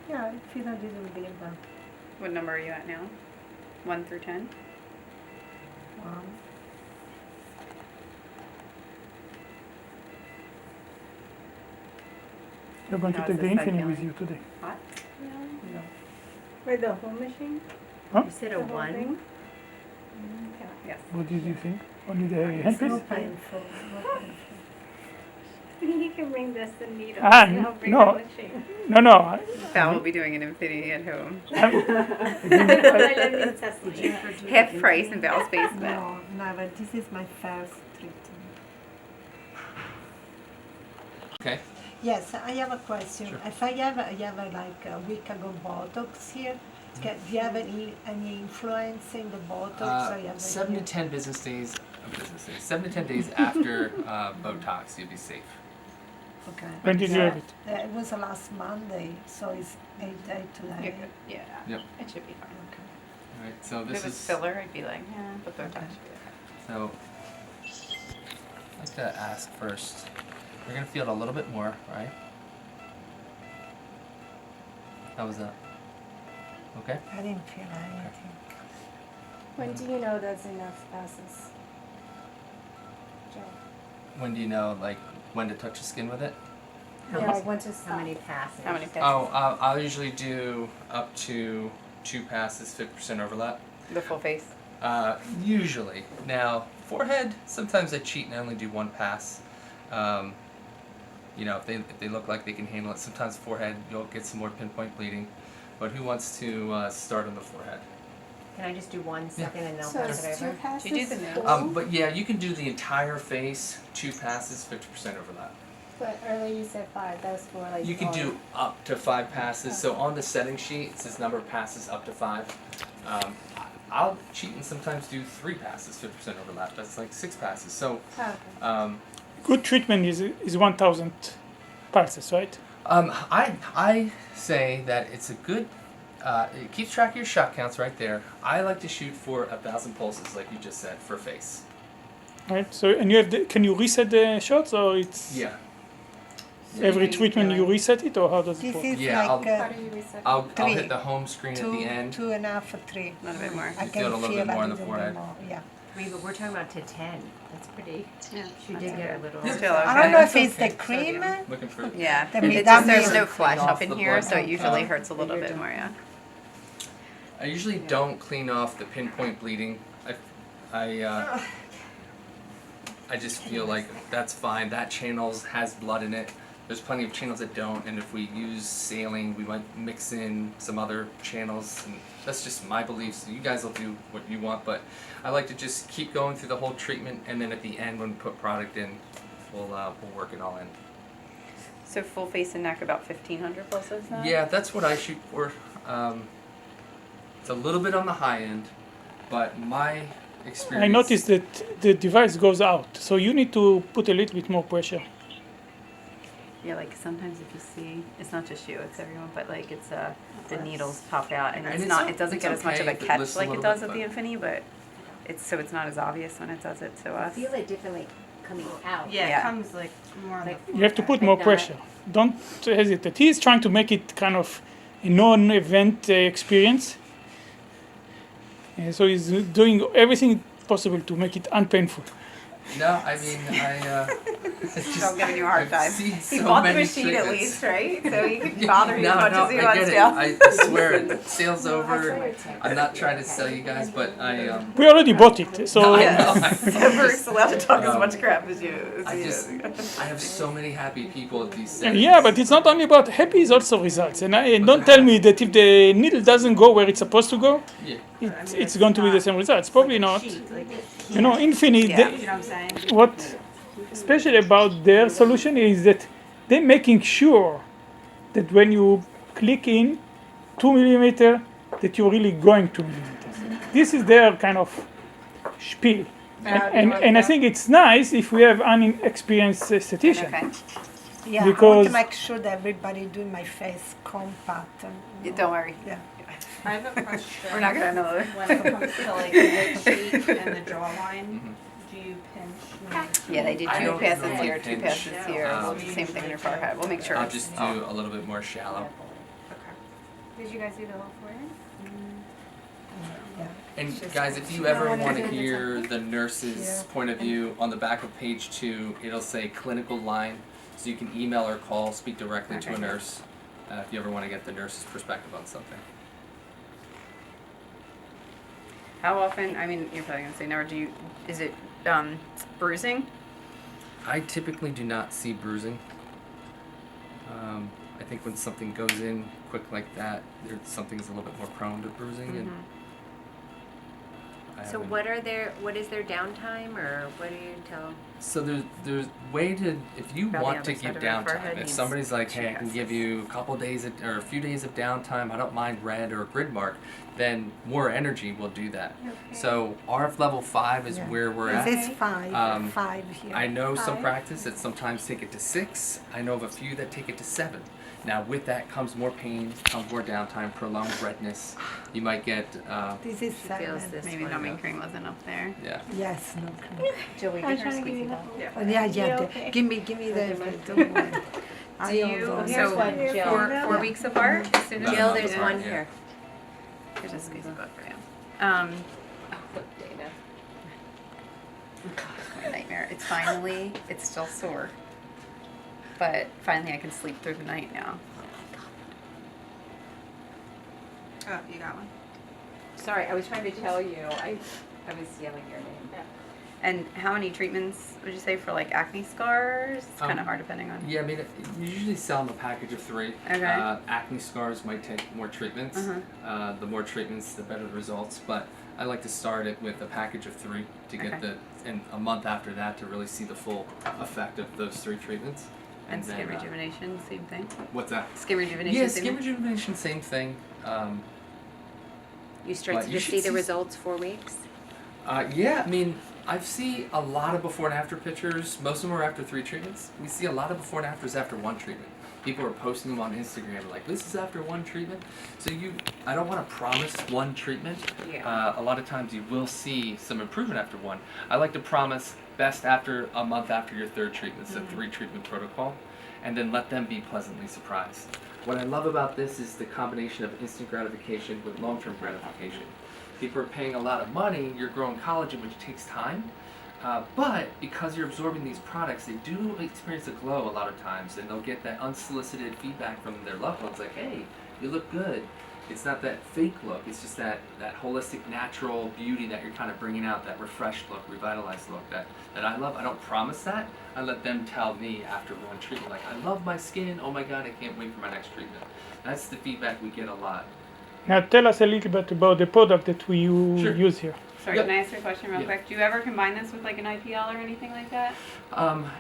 Yeah, I feel like this would be about. What number are you at now? 1 through 10? You're going to How's take the the side Infinity feeling? with you today. Hot? With the whole machine? You said The a whole one? thing? Yes. What did you think? Only the It's handpiece? not painful. Not painful. You can bring this and needles. Ah, and I'll bring no. the machine. No. Val will be doing an Infinity at home. I don't need testing. Half price in Val's basement. No, never. This is my first treatment. Okay. Yes, I have a question. Sure. If I have like a week ago Botox here, do you have any influence in the Botox? I have 7 to 10 business days. 7 to 10 days after Botox, you'll be safe. Okay. When did you have it? It was last Monday, so it's 8 days You're today. good. Yeah. Yep. It should be fine. All right. So If this it was is filler, I'd be like, yeah, but Botox should be okay. so. I'd like to ask first. We're gonna feel it a little bit more, right? How was that? Okay. I didn't feel anything. When do you know that's enough passes? Joe? When do you know, like, when to touch the skin with it? Yeah, like when to How stop. many passes? How many passes? Oh, I'll usually do up to 2 passes, 50% overlap. The full face. Usually. Now, forehead, sometimes I cheat and I only do 1 pass. You know, if they look like they can handle it. Sometimes forehead, you'll get some more pinpoint bleeding. But who wants to start on the forehead? Can I just do 1 second and then I'll So pass it's it 2 over? passes. Should you do the nose? full? But yeah, you can do the entire face, 2 passes, 50% overlap. But earlier you said 5. That was for like. You can all- do up to 5 passes. So on the setting sheet, it says number of passes up to 5. I'll cheat and sometimes do 3 passes, 50% overlap. That's like 6 passes. So, Oh, okay. Good treatment is 1,000 pulses, right? I say that it's a good. It keeps track of your shot counts right there. I like to shoot for 1,000 pulses, like you just said, for face. Right. So and you have can you reset the shots or it's Yeah. every Yeah. treatment you reset it or how does it This work? is Yeah, like How do you reset? I'll Three. hit the home screen at the end. 2.5 or 3. A little bit more. I You can feel it a little bit more on the little forehead. more. Yeah. 3, but we're talking about to 10. That's pretty. Yeah. She did get a little. Still I okay. don't know if it's Okay. the cream. Looking for. Yeah. The It that just, there's means- no flesh Clean up off in the here, blood. so it usually Um, hurts a little bit more, yeah. I usually don't clean off the pinpoint bleeding. I just feel like that's fine. That channel has blood in it. There's plenty of channels that don't, and if we use saline, we might mix in some other channels. And that's just my beliefs. You guys will do what you want, but I like to just keep going through the whole treatment, and then at the end, when we put product in, we'll work it all in. So full face and neck about 1,500 pulses now? Yeah, that's what I shoot for. It's a little bit on the high end, but my experience. I noticed that the device goes out, so you need to put a little bit more pressure. Yeah, like sometimes if you see, it's not just you, it's everyone, but like it's the needles pop out and And it's it's not, o- it doesn't it's get as much of okay a if it catch lifts a like it little does bit, with the but- Infinity, but it's not as obvious when it does it to I us. feel it differently coming out. Yeah, Yeah. it comes like more on Like- the You have to put Like more that. pressure. Don't hesitate. He's trying to make it kind of a non-event experience. So he's doing everything possible to make it unpainful. No, I mean it's Don't give you a hard I've time. seen He so bought the many machine at treatments. least, right? So he can bother you No, as much no, as he I wants get it. to. I swear it. Sales over. I'm not trying to sell you guys, but I We already bought it, so No, I Yeah. know. So Bruce allowed to talk as Um, much crap as you. As I he just is. I have so many happy people at these settings. yeah, but it's not only about happy; it's also results. And don't tell me that if the needle doesn't go where it's supposed to go, Yeah. it's going to be the same results. Probably not. You know, Infinity. Yeah. you know what I'm saying? What special about their solution is that they're making sure that when you click in 2 millimeter, that you're really going 2 millimeters. This is their kind of spiel. And I think it's nice if we have an inexperienced esthetician. Okay. Yeah, I want Because- to make sure that everybody do my face compact. Yeah, don't worry. Yeah. I have a question. We're not gonna know. When it comes to like the cheek and the jawline, do you pinch? Yeah, they did I 2 don't passes normally here, 2 pinch. passes here. We'll do the Um, same thing in your forehead. We'll make sure. I'll it's just all- do a little bit more shallow. Did you guys do the whole forehead? And guys, if you ever want to hear the nurse's point of view, on the back of page 2, it'll say clinical line. So you can email or call, speak directly to a Okay. nurse if you ever want to get the nurse's perspective on something. How often? I mean, you're probably gonna say never. Is it bruising? I typically do not see bruising. I think when something goes in quick like that, something's a little bit more prone to bruising. And I So haven't- what is their downtime, or what do you tell? So there's way to, if you Probably want on to the side give of her forehead downtime, if needs somebody's like, hey, I can two give you a couple days or a few days of downtime, I don't mind red or grid mark, then More Energy will do that. So RF level 5 is Yeah. where we're This at. is five, Um, five here. I know some 5. practice that sometimes take it to 6. I know of a few that take it to 7. Now with that comes more pain, comes more downtime, prolonged redness. You might get, This is Feels 7. this Maybe one. numbing cream wasn't up there. yeah. Yes, no cream. Joey, I'm give her a trying to give you squeezy enough. ball. Oh, yeah, You the- okay? give me the don't worry. I Do you? also- Here's So one, Jill. four weeks apart. As soon as No, Jill, no, there's no, one yeah. here. Here's a squeezy ball for you. Oh, look, Dana. My nightmare. It's still sore, but finally I can sleep through the night now. Oh, you got one. Sorry, I was trying to tell you. I was yelling your name. And how many treatments would you say for like acne scars? It's kind Um, of hard depending on. Yeah, I mean, you usually sell them a package of 3. Okay. Acne scars might take more treatments. Uh-huh. The more treatments, the better the results. But I like to start it with a package of 3 to get Okay. and a month after that to really see the full effect of those 3 treatments. And skin then, rejuvenation, sation, same thing. What's that? Skin rejuvenation. Yeah, same skin thing? rejuvenation, same thing. You start But to you just should see the see- results 4 weeks? Yeah, I mean, I see a lot of before and after pictures. Most of them are after 3 treatments. We see a lot of before and afters after 1 treatment. People are posting them on Instagram like, this is after 1 treatment. So I don't want to promise 1 treatment. Yeah. A lot of times you will see some improvement after 1. I like to promise best after a month after your 3rd treatment. It's a 3 treatment protocol. And then let them be pleasantly surprised. What I love about this is the combination of instant gratification with long-term gratification. People are paying a lot of money, you're growing collagen, which takes time. But because you're absorbing these products, they do experience a glow a lot of times, and they'll get that unsolicited feedback from their loved ones like, hey, you look good. It's not that fake look, it's just that holistic, natural beauty that you're kind of bringing out, that refreshed look, revitalized look that I love. I don't promise that. I let them tell me after 1 treatment, like, I love my skin, oh my God, I can't wait for my next treatment. That's the feedback we get a lot. Now tell us a little bit about the product that we Sure. use here. Sorry, Yep. can I ask you a question real Yeah. quick? Do you ever combine this with like an IPL or anything like that?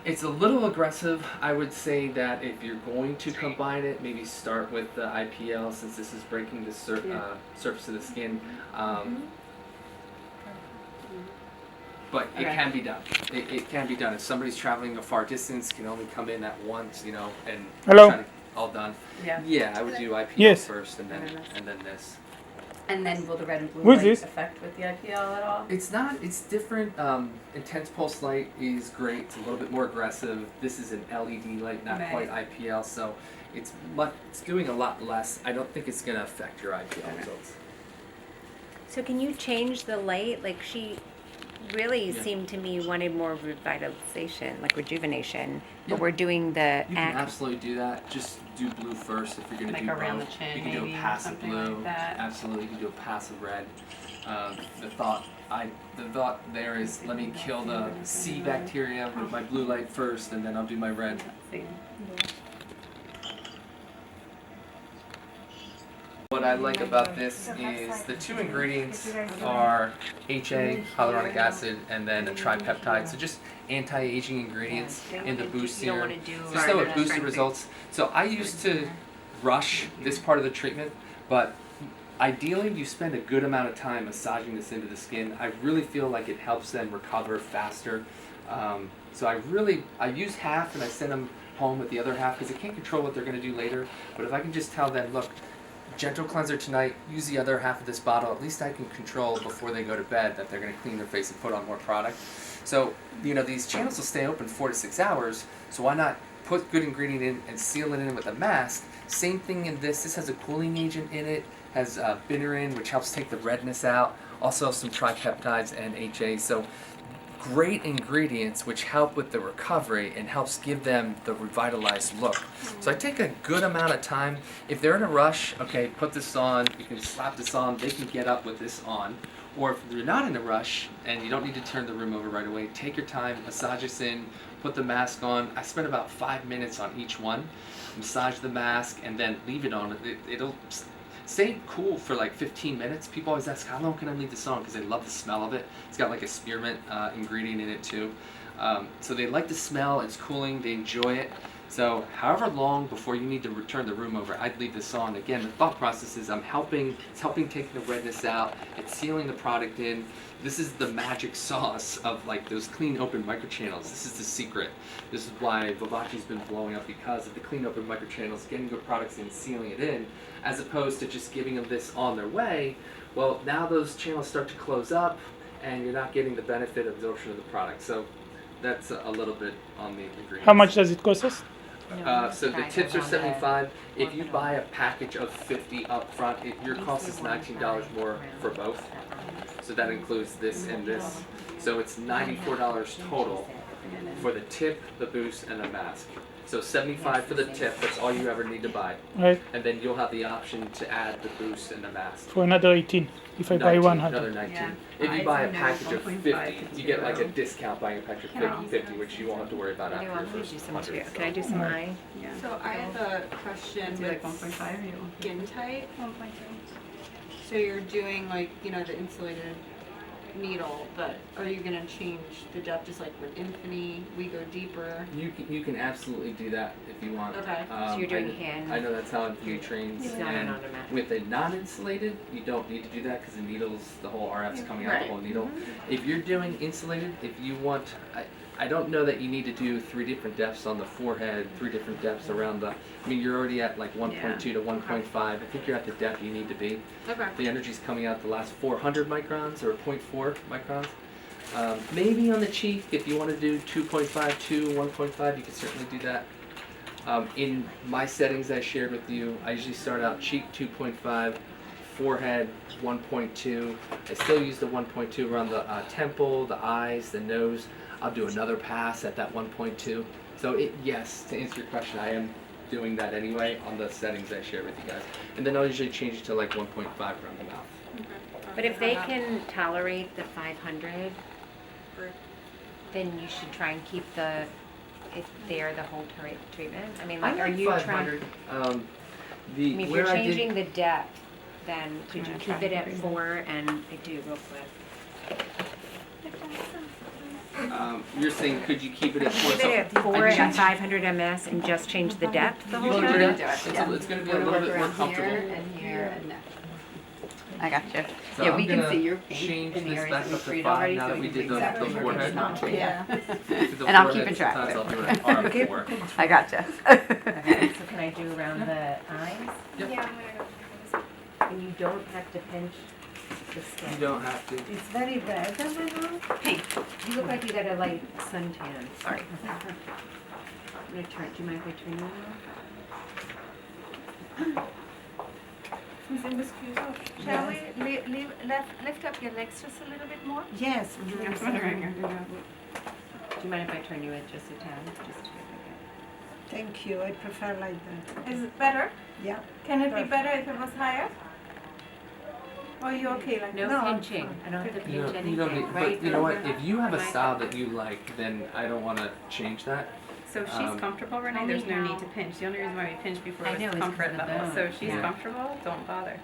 It's a little aggressive. I would say that if you're going to combine it, maybe start with the IPL since this is breaking the surface of the skin. But it Okay. can be done. It can be done. If somebody's traveling a far distance, can only come in at once, and Hello. try to all done. Yeah. Yeah, I would do IPL Yes. first and then And then this. and then this. And then will the red and blue Who's light this? affect with the IPL at all? It's not. It's different. Intense pulse light is great. It's a little bit more aggressive. This is an LED light, not Right. quite IPL. So it's doing a lot less. I don't think it's gonna affect your IPL results. So can you change the light? Like she really Yeah. seemed to me wanted more revitalization, like rejuvenation. But Yeah. we're doing the You can absolutely do that. Just do blue first if you're gonna Like do around both. the chin, You can do maybe, a or passive something blue. like that. Absolutely, you can do a passive red. The thought there is let me kill the C bacteria with my blue light first, and then I'll do my red. Let's see. What I like about this is the 2 ingredients are HA, hyaluronic acid, and then a tripeptide. So just anti-aging ingredients in the boost You don't serum. want to do Just know it boosted results. So I used to rush this part of the treatment, but ideally you spend a good amount of time massaging this into the skin. I really feel like it helps them recover faster. So I use half and I send them home with the other half because I can't control what they're going to do later. But if I can just tell them, look, gentle cleanser tonight, use the other half of this bottle, at least I can control before they go to bed that they're going to clean their face and put on more product. So, these channels will stay open 4 to 6 hours, so why not put good ingredient in and seal it in with a mask? Same thing in this. This has a cooling agent in it, has bittering, which helps take the redness out, also some tripeptides and HA. So great ingredients which help with the recovery and helps give them the revitalized look. So I take a good amount of time. If they're in a rush, okay, put this on, you can slap this on, they can get up with this on. Or if you're not in a rush and you don't need to turn the room over right away, take your time, massage this in, put the mask on. I spend about 5 minutes on each one. Massage the mask and then leave it on. It'll stay cool for like 15 minutes. People always ask, how long can I leave this on? Because they love the smell of it. It's got like a spearmint ingredient in it too. So they like the smell, it's cooling, they enjoy it. So however long before you need to return the room over, I'd leave this on. Again, the thought process is it's helping take the redness out, it's sealing the product in. This is the magic sauce of like those clean open microchannels. This is the secret. This is why Vivace's been blowing up, because of the clean open microchannels, getting good products in, sealing it in, as opposed to just giving them this on their way. Well, now those channels start to close up and you're not getting the benefit of absorption of the product. So that's a little bit on the ingredients. How much does it cost us? So the tips are $75. If you buy a package of 50 up front, your cost is $19 more for both. So that includes this and this. So it's $94 total for the tip, the boost, and the mask. So $75 for the tip, that's all you ever need to buy. Right. And then you'll have the option to add the boost and the mask. For another 18 if I buy 100. Another 19. Yeah. If you buy a package of 50, 1.5 you get like a discount buying a package of 50, which you won't have to worry about after your first 100. Can I do some eye? Yeah. So I have a question Do with like 1.5 or you want? skin tight. 1.2. So you're doing like, you know, the insulated needle, but are you gonna change the depth just like with Infinity, we go deeper? You can absolutely do that if you want. Okay. So you're doing I hand. know that's how Infuse trains. It's not an And automatic. with a non-insulated, you don't need to do that because the needles, the whole RF's coming out the whole needle. If you're doing insulated, if you want, I don't know that you need to do 3 different depths on the forehead, 3 different depths around the, I mean, you're already at like 1.2 to 1.5. I think you're at the depth you need to be. Okay. The energy's coming out the last 400 microns or 0.4 microns. Maybe on the cheek, if you want to do 2.5 to 1.5, you can certainly do that. In my settings I shared with you, I usually start out cheek 2.5, forehead 1.2. I still use the 1.2 around the temple, the eyes, the nose. I'll do another pass at that 1.2. So yes, to answer your question, I am doing that anyway on the settings I share with you guys. And then I'll usually change it to like 1.5 around the mouth. But if they can tolerate the 500, then you should try and keep the whole treatment. I mean, like, I are like you 500. I mean, if you're changing the depth, then could you keep it at 4 and I do real quick? You're saying could you keep it at 4? Keep it at 4 and 500 ms and just change the depth the whole You can time? do it. It's going to be a little bit more comfortable. here and there. I got you. So Yeah, I'm we can gonna see your paint change in the this areas back that we up to treat 5 already, now so that we we can did see the exactly where forehead. it's not treated. Yeah. The And I'll forehead, keep track of sometimes it. I'll do an arm Okay. for. I got you. Okay, so can I do around the eyes? Yep. Yeah, I'm gonna go. And you don't have to pinch the skin. You don't have to. It's very red, am I wrong? Hey, you look like you got a light suntan. Sorry. I'm gonna turn, do you mind if I turn you around? Shall we lift up your legs just a little bit more? Yes. I was wondering. Do you mind if I turn you in just a tad? Just to Thank you. I prefer like that. Is it better? Yeah. Can it be better if it was higher? Or are you okay like No that? pinching. I don't have to pinch You anything, don't need, right? but you know what? If you have a Am I- style that you like, then I don't want to change that. So if she's Um, comfortable, Renee, there's no need to pinch. The only reason why we pinched before I was know, it's comfort 'cause of the level. bone. So if she's Yeah. comfortable, don't bother.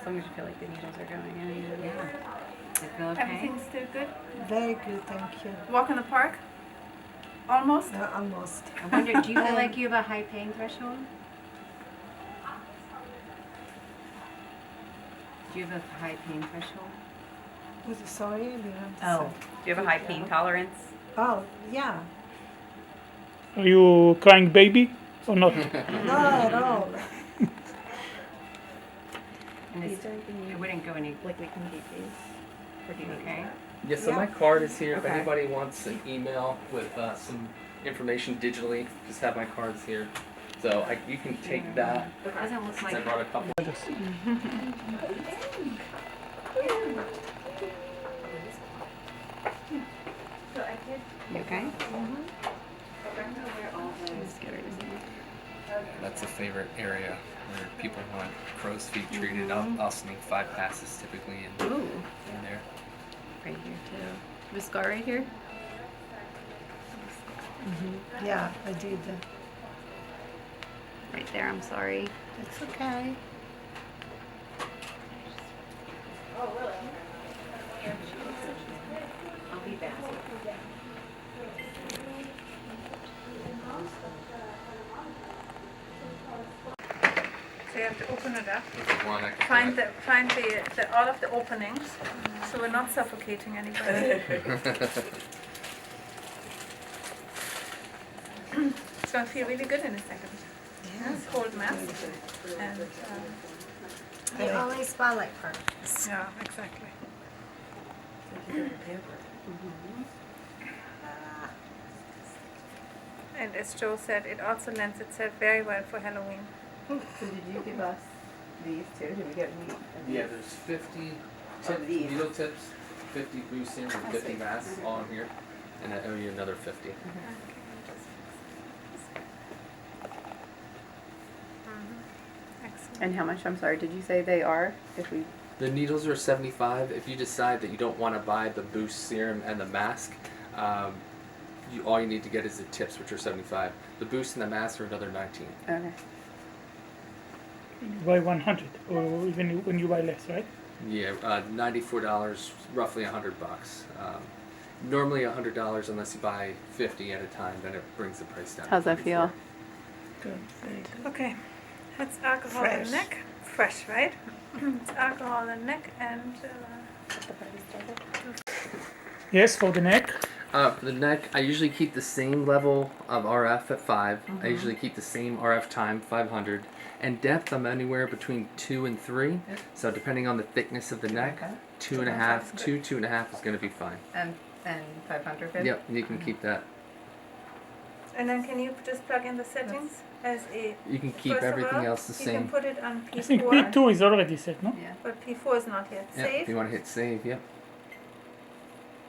As long as you feel like the needles are going in. Yeah. Does it feel okay? Everything's still good? Very good, thank you. Walk in the park? Almost? Almost. I wonder, do you feel like you have a high pain threshold? Do you have a high pain threshold? Was it sorry? I didn't Oh. understand. Do you have a high pain tolerance? Oh, yeah. Are you crying baby or not? Not at all. And it's, it wouldn't go any, Like we can keep these. Or do you okay? Yeah, so Yeah. my card is here. If Okay. anybody wants an email with some information digitally, just have my cards here. So you can take that. It doesn't look Since I like, brought a couple. You okay? That's a favorite area where people want crow's feet treated. I'll sneak 5 passes typically in Ooh, there. right here too. You have a scar right here? Yeah, I did. Right there, I'm sorry. It's okay. I'll be back. So you have to open it up. If you want, I can Find the all of the openings, so we're not suffocating anybody. It's gonna feel really good in a second. Yes, hold mask and You always smell like first. yeah, exactly. And as Joe said, it also lends itself very well for Halloween. So did you give us these too? Did we get any? Yeah, there's 50 Of these. needle tips, 50 boosters, and 50 masks all in here, and I owe you another 50. Excellent. And how much, I'm sorry, did you say they are? If we, The needles are 75. If you decide that you don't want to buy the boost serum and the mask, all you need to get is the tips, which are 75. The boost and the mask are another 19. okay. You buy 100, or even when you buy less, right? Yeah, $94, roughly $100. Normally $100 unless you buy 50 at a time, then it brings the price down. to How's that feel? 44. Good. Okay, that's alcohol in Fresh. the neck. Fresh, right? It's alcohol in the neck and Yes, for the neck. For the neck, I usually keep the same level of RF at 5. I usually keep the same RF time, 500. And depth, I'm anywhere between 2 and 3. So depending on the thickness of the neck, Okay. 2.5, 2.5 is going to be fine. And 500 good? Yep, you can keep that. and then can you just plug in the settings as a You can keep first of everything all, else the you can same. put it on I think P4, P2 is already set, no? Yeah. but P4 is not yet. Yep, if Save. you want to hit save, yep.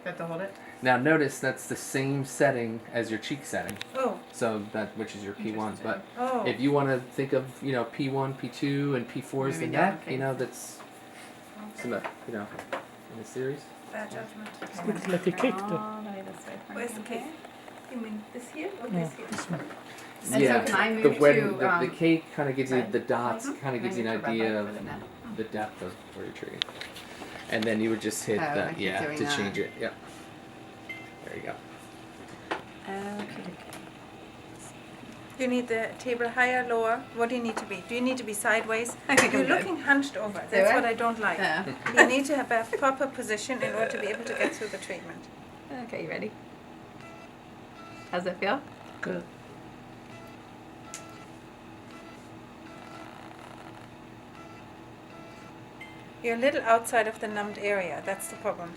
Have to hold it? Now notice that's the same setting as your cheek setting. Oh, So that, which is your P1. But oh. if you want to think of, P1, P2, and P4 is the Maybe down, neck, okay. that's some, in the series. Bad judgment. Looks like a cake though. Where's the cake? You mean this here or No, this here? this one. And so can I the move wedding, to, the cake kind of gives you red? the dots, kind of Can I gives you an move to red idea light of for the neck? the depth of where you're treating. And then you would just hit Oh, I that, keep yeah, doing to that. change it. Yep. There you go. Okay. You need the table higher, lower? What do you need to be? Do you need to be sideways? I think You're I'm good. looking hunched over. That's I? what I don't like. Yeah. You need to have a proper position in order to be able to get through the treatment. Okay, you ready? How's that feel? Good. You're a little outside of the numbed area. That's the problem.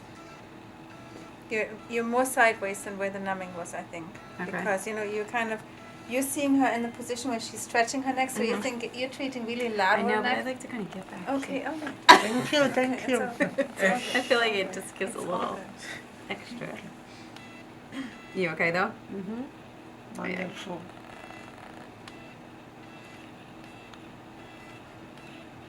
You're more sideways than where the numbing was, I think, Okay. because you're seeing her in the position where she's stretching her neck, so you think you're treating really I lateral know, but neck. I'd like to kind of get back. Okay, okay. Thank you, thank It's you. okay. It's okay. I feel like it just gives a little extra. You okay though? Wonderful.